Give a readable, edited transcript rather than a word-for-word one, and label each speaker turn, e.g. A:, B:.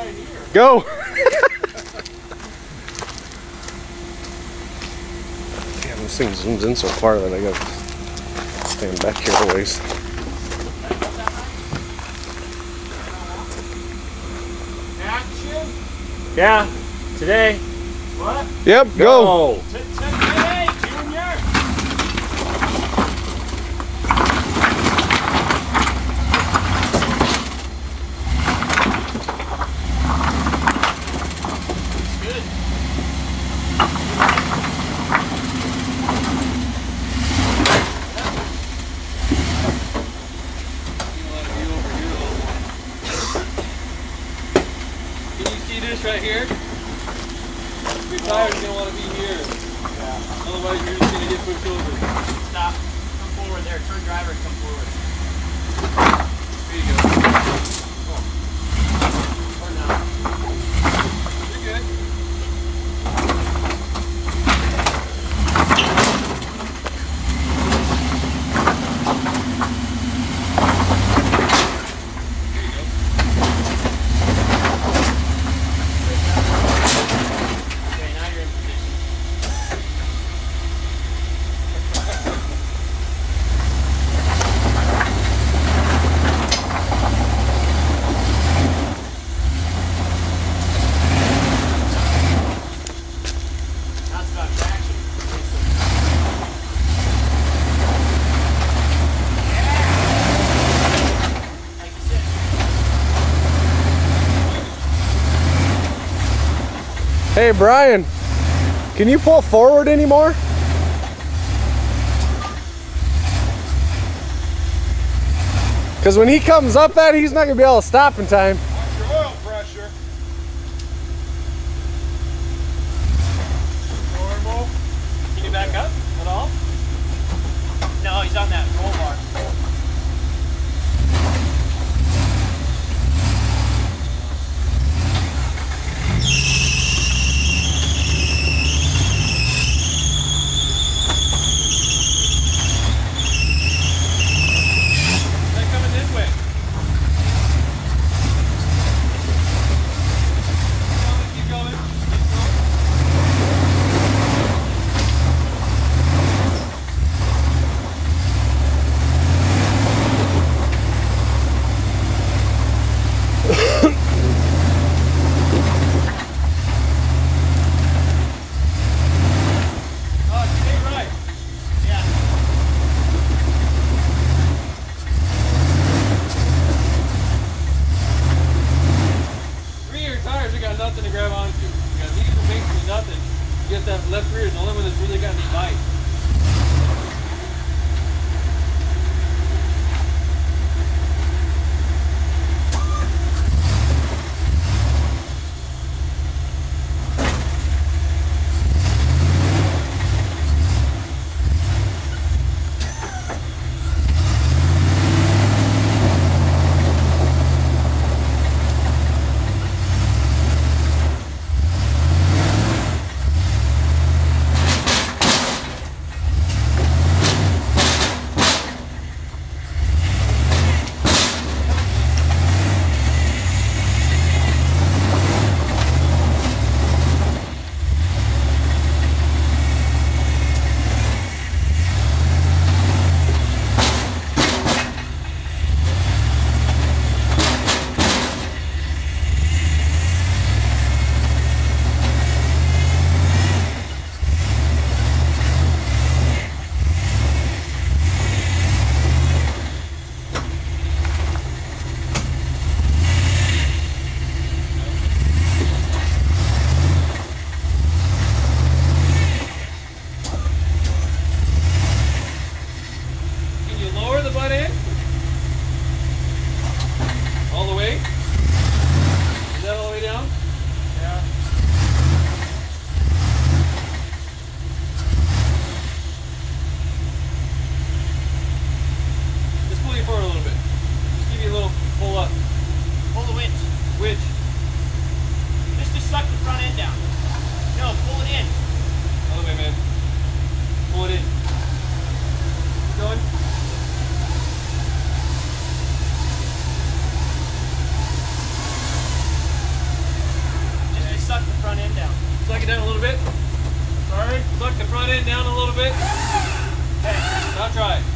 A: right here.
B: Go! Damn, this thing zooms in so far that I gotta stand back here a ways.
A: Action.
C: Yeah, today.
A: What?
B: Yep, go!
A: Today, Junior. Good.
D: Can you see this right here? Your tire's gonna want to be here.
A: Yeah.
D: Otherwise, you're just gonna get pushed over.
C: Stop. Come forward there. Turn driver, come forward.
D: There you go.
C: Or not.
D: You're good. There you go.
C: Okay, now you're in position. Now it's about traction. Like you said.
B: Hey Brian, can you pull forward anymore? Because when he comes up that, he's not gonna be able to stop in time.
A: Watch your oil pressure. Normal.
C: Can you back up at all? No, he's on that roll bar.
D: They're coming this way. Keep going. Keep going. Stay right.
C: Yeah.
D: Three of your tires, you got nothing to grab onto. You got these are basically nothing. You get that left rear is the only one that's really got any bite. Can you lower the butt end? All the way? Is that all the way down?
A: Yeah.
D: Just pull you forward a little bit. Just give you a little pull up.
C: Pull the winch.
D: Which?
C: Just to suck the front end down. No, pull it in.
D: Other way, man. Pull it in. Keep going. Suck it down a little bit.
A: Sorry?
D: Suck the front end down a little bit.
C: Okay.
D: Now try it.